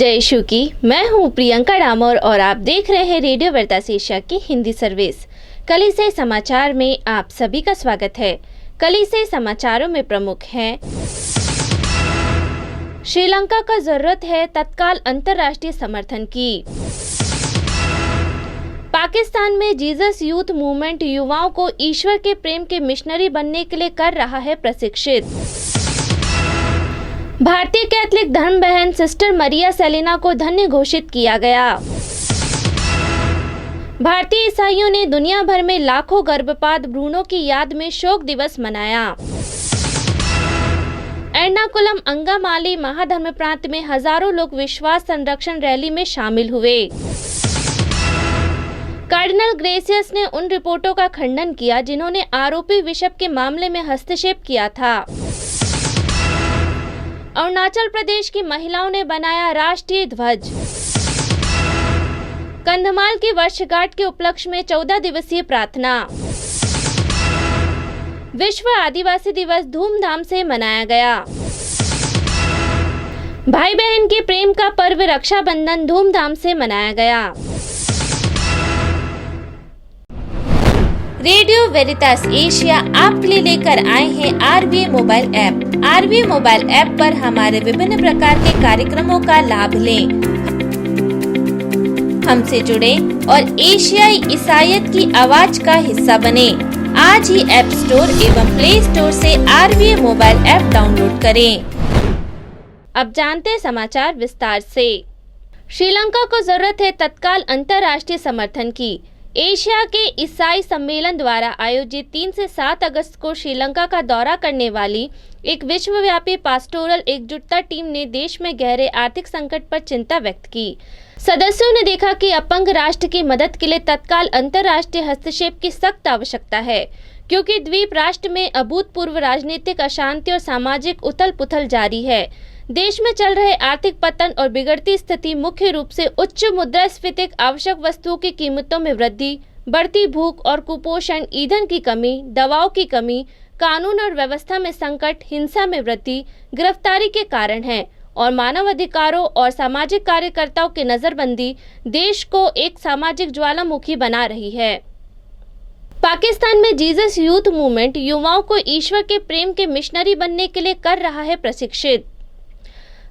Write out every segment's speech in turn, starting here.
जय यीशु की। मैं हूँ प्रियंका डामोर और आप देख रहे हैं रेडियो वेरितास एशिया की हिंदी सर्विस। कलीसिया समाचार में आप सभी का स्वागत है। कलीसिया समाचारों में प्रमुख हैं: श्रीलंका का जरूरत है तत्काल अंतर्राष्ट्रीय समर्थन की। पाकिस्तान में जीसस यूथ मूवमेंट युवाओं को ईश्वर के प्रेम के मिशनरी बनने के लिए कर रहा है प्रशिक्षित। भारतीय कैथोलिक धर्म बहन सिस्टर मरिया सेलिना को धन्य घोषित किया गया। भारतीय ईसाइयों ने दुनिया भर में लाखों गर्भपात भ्रूणों की याद में शोक दिवस मनाया। एर्नाकुलम अंगामाली महाधर्म प्रांत में हजारों लोग विश्वास संरक्षण रैली में शामिल हुए। कार्डिनल ग्रेसियस ने उन रिपोर्टों का खंडन किया जिन्होंने आरोपी बिशप के मामले में हस्तक्षेप किया था। अरुणाचल प्रदेश की महिलाओं ने बनाया राष्ट्रीय ध्वज। कंधमाल की वर्षगांठ के उपलक्ष्य में 14 दिवसीय प्रार्थना। विश्व आदिवासी दिवस धूमधाम से मनाया गया। भाई बहन के प्रेम का पर्व रक्षाबंधन धूमधाम से मनाया गया। रेडियो वेरितास एशिया आपके लिए लेकर आए हैं आरवीए मोबाइल ऐप। आरवीए मोबाइल ऐप पर हमारे विभिन्न प्रकार के कार्यक्रमों का लाभ लें, हमसे जुड़े और एशियाई ईसाईयत की आवाज का हिस्सा बने। आज ही ऐप स्टोर एवं प्ले स्टोर से आरवीए मोबाइल ऐप डाउनलोड करें। अब जानते हैं समाचार विस्तार से। श्रीलंका को जरूरत है तत्काल अंतर्राष्ट्रीय समर्थन की। एशिया के ईसाई सम्मेलन द्वारा आयोजित 3 से 7 अगस्त को श्रीलंका का दौरा करने वाली एक विश्वव्यापी पास्टोरल एकजुटता टीम ने देश में गहरे आर्थिक संकट पर चिंता व्यक्त की। सदस्यों ने देखा कि अपंग राष्ट्र की मदद के लिए तत्काल अंतर्राष्ट्रीय हस्तक्षेप की सख्त आवश्यकता है, क्योंकि द्वीप राष्ट्र में अभूतपूर्व राजनीतिक अशांति और सामाजिक उथल पुथल जारी है। देश में चल रहे आर्थिक पतन और बिगड़ती स्थिति मुख्य रूप से उच्च मुद्रास्फीति, आवश्यक वस्तुओं की कीमतों में वृद्धि, बढ़ती भूख और कुपोषण, ईंधन की कमी, दवाओं की कमी, कानून और व्यवस्था में संकट, हिंसा में वृद्धि, गिरफ्तारी के कारण है और मानवाधिकारों और सामाजिक कार्यकर्ताओं की नजरबंदी देश को एक सामाजिक ज्वालामुखी बना रही है। पाकिस्तान में जीसस यूथ मूवमेंट युवाओं को ईश्वर के प्रेम के मिशनरी बनने के लिए कर रहा है प्रशिक्षित।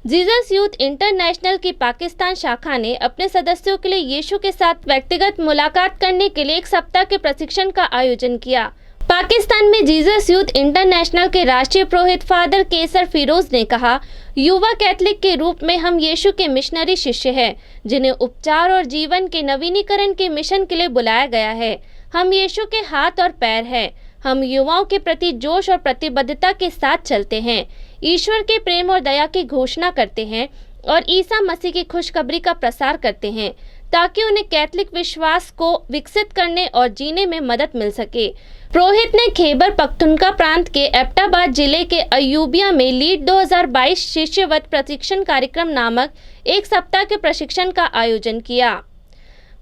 जीसस यूथ इंटरनेशनल की पाकिस्तान शाखा ने अपने सदस्यों के लिए यीशु के साथ व्यक्तिगत मुलाकात करने के लिए 1 सप्ताह के प्रशिक्षण का आयोजन किया। पाकिस्तान में जीसस यूथ इंटरनेशनल के राष्ट्रीय पुरोहित फादर केसर फिरोज ने कहा, युवा कैथोलिक के रूप में हम यीशु के मिशनरी शिष्य हैं, जिन्हें उपचार और जीवन के नवीनीकरण के मिशन के लिए बुलाया गया है। हम यीशु के हाथ और पैर हैं। हम युवाओं के प्रति जोश और प्रतिबद्धता के साथ चलते हैं, ईश्वर के प्रेम और दया की घोषणा करते हैं और ईसा मसीह की खुशखबरी का प्रसार करते हैं, ताकि उन्हें कैथोलिक विश्वास को विकसित करने और जीने में मदद मिल सके। पुरोहित ने खैबर पख्तूनख्वा प्रांत के एबटाबाद जिले के अयूबिया में लीड 2022 शिष्यवत प्रशिक्षण कार्यक्रम नामक 1 सप्ताह के प्रशिक्षण का आयोजन किया।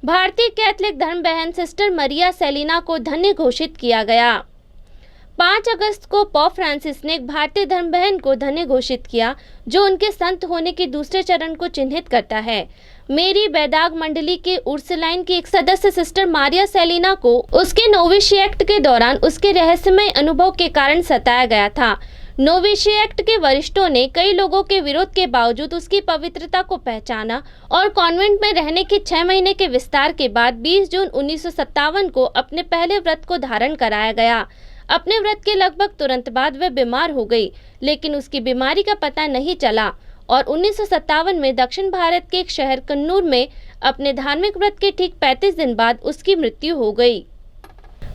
भारतीय कैथोलिक धर्म बहन सिस्टर मरिया सेलिना को धन्य घोषित किया गया। 5 अगस्त को पॉप फ्रांसिस ने एक भारतीय धर्म बहन को धन्य घोषित किया, जो उनके संत होने के दूसरे चरण को चिन्हित करता है। मेरी बैदाग मंडली के उर्सुलाइन की एक सदस्य सिस्टर मारिया सेलिना को उसके नोविशिएक्ट के दौरान उसके रहस्यमय अनुभव के कारण सताया गया था। नोविशिएक्ट के वरिष्ठों ने कई लोगों के विरोध के बावजूद उसकी पवित्रता को पहचाना और कॉन्वेंट में रहने के 6 महीने के विस्तार के बाद 20 जून 1957 को अपने पहले व्रत को धारण कराया गया। अपने व्रत के लगभग तुरंत बाद वह बीमार हो गई, लेकिन उसकी बीमारी का पता नहीं चला और 1957 में दक्षिण भारत के एक शहर कन्नूर में अपने धार्मिक व्रत के ठीक 35 दिन बाद उसकी मृत्यु हो गई।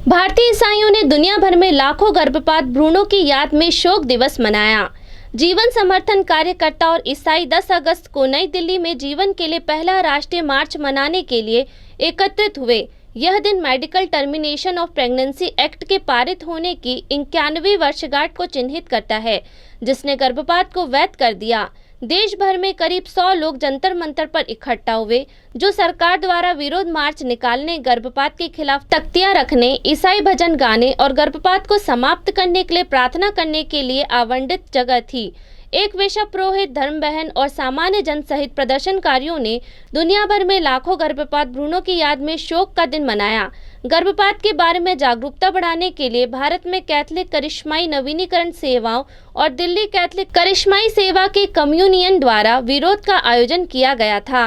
भारतीय ईसाइयों ने दुनिया भर में लाखों गर्भपात भ्रूणों की याद में शोक दिवस मनाया। जीवन समर्थन कार्यकर्ता और ईसाई 10 अगस्त को नई दिल्ली में जीवन के लिए पहला राष्ट्रीय मार्च मनाने के लिए एकत्रित हुए। यह दिन medical termination of pregnancy act के पारित होने की 91वीं वर्षगांठ को चिन्हित करता है, जिसने गर्भपात को वैध कर दिया। देश भर में करीब 100 लोग जंतर मंतर पर इकट्ठा हुए, जो सरकार द्वारा विरोध मार्च निकालने, गर्भपात के खिलाफ तख्तियां रखने, ईसाई भजन गाने और गर्भपात को समाप्त करने के लिए प्रार्थना करने के लिए आवंटित जगह थी। एक विश्व पुरोहित, धर्म बहन और सामान्य जन सहित प्रदर्शनकारियों ने दुनिया भर में लाखों गर्भपात भ्रूणों की याद में शोक का दिन मनाया। गर्भपात के बारे में जागरूकता बढ़ाने के लिए भारत में कैथलिक करिश्माई नवीनीकरण सेवाओं और दिल्ली कैथलिक करिश्माई सेवा के कम्युनियन द्वारा विरोध का आयोजन किया गया था।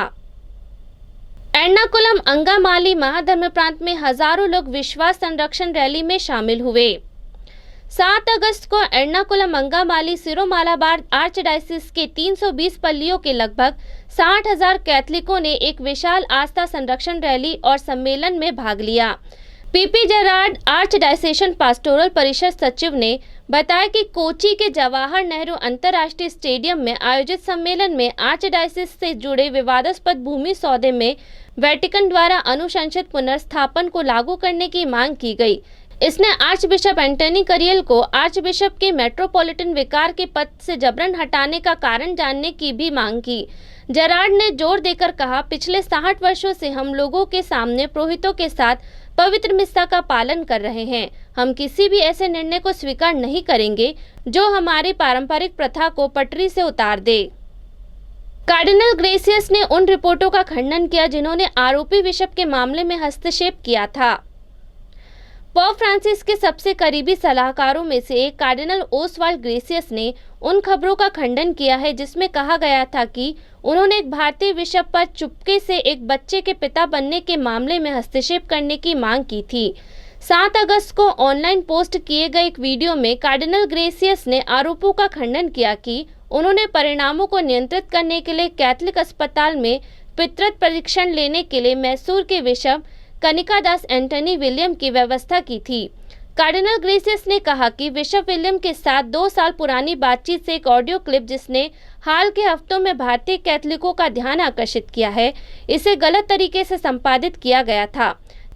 एर्नाकुलम अंगामाली महाधर्म प्रांत में हजारों लोग विश्वास संरक्षण रैली में शामिल हुए। 7 अगस्त को एर्नाकुलम अंगामाली सिरो मालाबार आर्चडायसिस के 320 पल्लियों के लगभग 60,000 कैथलिकों ने एक विशाल आस्था संरक्षण रैली और सम्मेलन में भाग लिया। पीपी जेरार्ड आर्चडायसेशन पास्टोरल परिषद सचिव ने बताया कि कोची के जवाहर नेहरू अंतर्राष्ट्रीय स्टेडियम में आयोजित सम्मेलन में आर्चडायसिस से जुड़े विवादास्पद भूमि सौदे में वेटिकन द्वारा अनुशंसित पुनर्स्थापन को लागू करने की मांग की गई। इसने आर्च बिशप एंटनी करियल को आर्च बिशप के मेट्रोपॉलिटन विकार के पद से जबरन हटाने का कारण जानने की भी मांग की। जेरार्ड ने जोर देकर कहा, पिछले 60 वर्षों से हम लोगों के सामने पुरोहितों के साथ पवित्र मिस्सा का पालन कर रहे हैं। हम किसी भी ऐसे निर्णय को स्वीकार नहीं करेंगे जो हमारी पारंपरिक प्रथा को पटरी से उतार दे। कार्डिनल ग्रेसियस ने उन रिपोर्टों का खंडन किया जिन्होंने आरोपी बिशप के मामले में हस्तक्षेप किया था। पोप फ्रांसिस के सबसे करीबी सलाहकारों में से एक कार्डिनल ओसवाल्ड ग्रेसियस ने उन खबरों का खंडन किया है जिसमें कहा गया था कि उन्होंने एक भारतीय बिशप पर चुपके से एक बच्चे के पिता बनने के मामले में हस्तक्षेप करने की मांग की थी। 7 अगस्त को ऑनलाइन पोस्ट किए गए एक वीडियो में कार्डिनल ग्रेसियस ने आरोपों का खंडन किया कि उन्होंने परिणामों को नियंत्रित करने के लिए कैथलिक अस्पताल में पितृत्व परीक्षण लेने के लिए मैसूर के बिशप कनिकादास एंटनी विलियम की व्यवस्था की थी। कार्डिनल ग्रेसियस ने कहा कि बिशप विलियम के साथ 2 साल पुरानी बातचीत से एक ऑडियो क्लिप जिसने हाल के हफ्तों में भारतीय कैथलिकों का ध्यान आकर्षित किया है, इसे गलत तरीके से संपादित किया गया था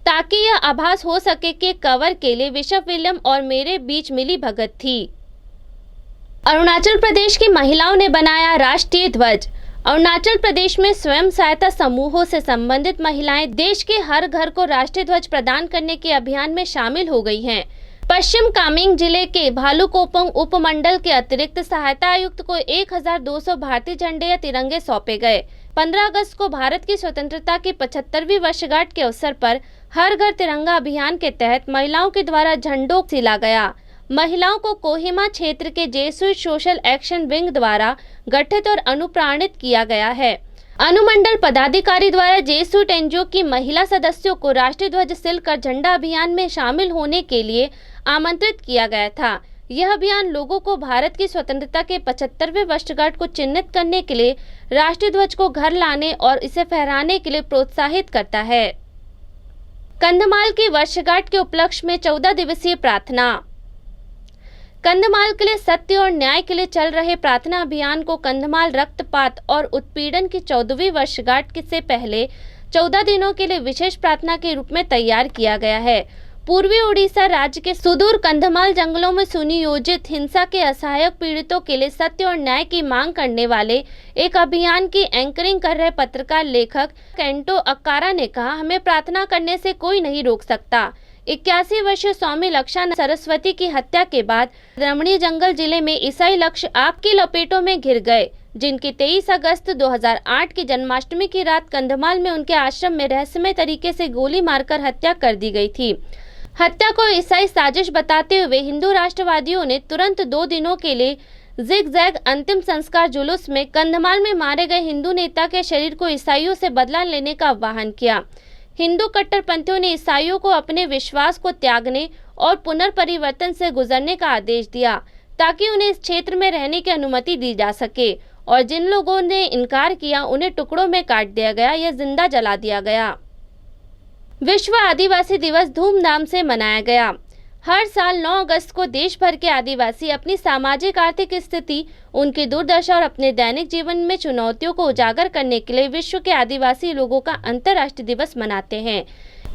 ताकि यह आभास हो सके कि कवर के लिए बिशप विलियम और मेरे बीच मिली भगत थी। अरुणाचल प्रदेश की महिलाओं ने बनाया राष्ट्रीय ध्वज। अरुणाचल प्रदेश में स्वयं सहायता समूहों से संबंधित महिलाएं देश के हर घर को राष्ट्रीय ध्वज प्रदान करने के अभियान में शामिल हो गई हैं। पश्चिम कामेंग जिले के भालुकोपोंग उपमंडल के अतिरिक्त सहायता आयुक्त को 1200 भारतीय झंडे या तिरंगे सौंपे गए। 15 अगस्त को भारत की स्वतंत्रता की 75वीं वर्षगांठ के अवसर पर हर घर तिरंगा अभियान के तहत महिलाओं के द्वारा झंडों को सिला गया। महिलाओं को कोहिमा क्षेत्र के जेसुइट सोशल एक्शन विंग द्वारा गठित और अनुप्राणित किया गया है। अनुमंडल पदाधिकारी द्वारा जेसुइट एनजीओ की महिला सदस्यों को राष्ट्रीय ध्वज सिलकर झंडा अभियान में शामिल होने के लिए आमंत्रित किया गया था। यह अभियान लोगों को भारत की स्वतंत्रता के 75वें वर्षगांठ को चिन्हित करने के लिए राष्ट्रीय ध्वज को घर लाने और इसे फहराने के लिए प्रोत्साहित करता है। कंधमाल की वर्षगांठ के उपलक्ष्य में 14 दिवसीय प्रार्थना। कंधमाल के लिए सत्य और न्याय के लिए चल रहे प्रार्थना अभियान को कंधमाल रक्तपात और उत्पीड़न की 14वीं वर्षगांठ से पहले 14 दिनों के लिए विशेष प्रार्थना के रूप में तैयार किया गया है। पूर्वी उड़ीसा राज्य के सुदूर कंधमाल जंगलों में सुनियोजित हिंसा के असहायक पीड़ितों के लिए सत्य और न्याय की मांग करने वाले एक अभियान की एंकरिंग कर रहे पत्रकार लेखक केंटो अक्कारा ने कहा, हमें प्रार्थना करने से कोई नहीं रोक सकता। 81 वर्षीय स्वामी लक्षा सरस्वती की हत्या के बाद रमणीय जंगल जिले में ईसाई लक्ष्य आग की लपेटों में घिर गए, जिनकी 23 अगस्त 2008 की जन्माष्टमी की रात कंधमाल में उनके आश्रम में रहस्यमय तरीके से गोली मारकर हत्या कर दी गई थी। हत्या को ईसाई साजिश बताते हुए हिंदू राष्ट्रवादियों ने तुरंत 2 दिनों के लिए जिग-जैग अंतिम संस्कार जुलूस में कंधमाल में मारे गए हिंदू नेता के शरीर को ईसाइयों से बदला लेने का आह्वान किया। हिंदू कट्टरपंथियों ने ईसाइयों को अपने विश्वास को त्यागने और पुनर्परिवर्तन से गुजरने का आदेश दिया ताकि उन्हें इस क्षेत्र में रहने की अनुमति दी जा सके, और जिन लोगों ने इनकार किया उन्हें टुकड़ों में काट दिया गया या जिंदा जला दिया गया। विश्व आदिवासी दिवस धूमधाम से मनाया गया। हर साल 9 अगस्त को देश भर के आदिवासी अपनी सामाजिक आर्थिक स्थिति, उनकी दुर्दशा और अपने दैनिक जीवन में चुनौतियों को उजागर करने के लिए विश्व के आदिवासी लोगों का अंतर्राष्ट्रीय दिवस मनाते हैं।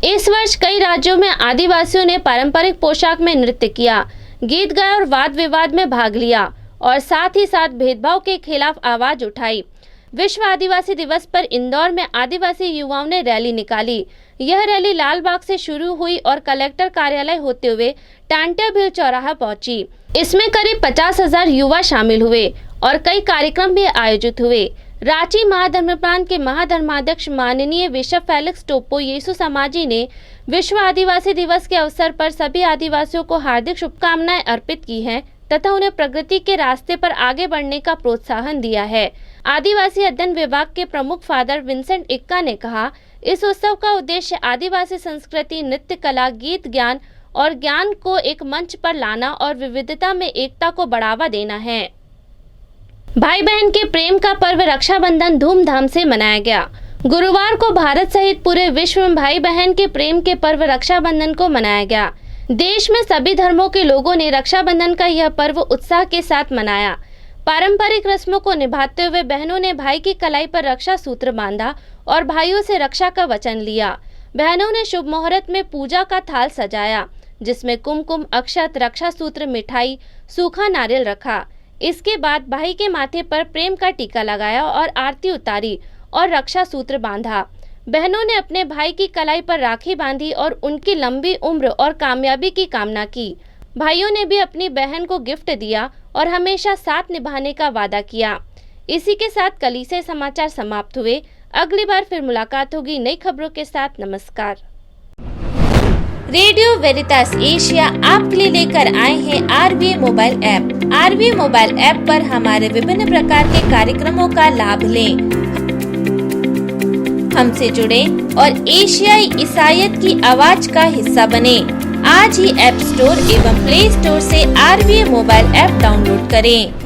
इस वर्ष कई राज्यों में आदिवासियों ने पारंपरिक पोशाक में नृत्य किया, गीत गाए और वाद विवाद में भाग लिया और साथ ही साथ भेदभाव के खिलाफ आवाज उठाई। विश्व आदिवासी दिवस पर इंदौर में आदिवासी युवाओं ने रैली निकाली। यह रैली लाल बाग से शुरू हुई और कलेक्टर कार्यालय होते हुए टांटिया भील चौराहा पहुंची। इसमें करीब 50,000 युवा शामिल हुए और कई कार्यक्रम भी आयोजित हुए। रांची महाधर्म प्रांत के महाधर्माध्यक्ष माननीय बिशप फेलिक्स टोप्पो येसु समाजी ने विश्व आदिवासी दिवस के अवसर पर सभी आदिवासियों को हार्दिक शुभकामनाएं अर्पित की हैं तथा उन्हें प्रगति के रास्ते पर आगे बढ़ने का प्रोत्साहन दिया है। आदिवासी अध्ययन विभाग के प्रमुख फादर विंसेंट इक्का ने कहा, इस उत्सव का उद्देश्य आदिवासी संस्कृति, नृत्य कला, गीत, ज्ञान और ज्ञान को एक मंच पर लाना और विविधता में एकता को बढ़ावा देना है। भाई बहन के प्रेम का पर्व रक्षाबंधन धूमधाम से मनाया गया। गुरुवार को भारत सहित पूरे विश्व में भाई बहन के प्रेम के पर्व रक्षाबंधन को मनाया गया। देश में सभी धर्मों के लोगों ने रक्षाबंधन का यह पर्व उत्साह के साथ मनाया। पारंपरिक रस्मों को निभाते हुए बहनों ने भाई की कलाई पर रक्षा सूत्र बांधा और भाइयों से रक्षा का वचन लिया। बहनों ने शुभ मुहूर्त में पूजा का थाल सजाया, जिसमें कुमकुम, अक्षत, रक्षा सूत्र, मिठाई, सूखा नारियल रखा। इसके बाद भाई के माथे पर प्रेम का टीका लगाया और आरती उतारी और रक्षा सूत्र बांधा। बहनों ने अपने भाई की कलाई पर राखी बांधी और उनकी लंबी उम्र और कामयाबी की कामना की। भाइयों ने भी अपनी बहन को गिफ्ट दिया और हमेशा साथ निभाने का वादा किया। इसी के साथ कलीसिया समाचार समाप्त हुए। अगली बार फिर मुलाकात होगी नई खबरों के साथ। नमस्कार। रेडियो वेरितास एशिया आपके लिए लेकर आए हैं RVA mobile app. RVA mobile app पर हमारे विभिन्न प्रकार के कार्यक्रमों का लाभ लें, हमसे जुड़े और एशियाई ईसाईयत की आवाज का हिस्सा बने। आज ही ऐप स्टोर एवं प्ले स्टोर से RVA मोबाइल ऐप डाउनलोड करें।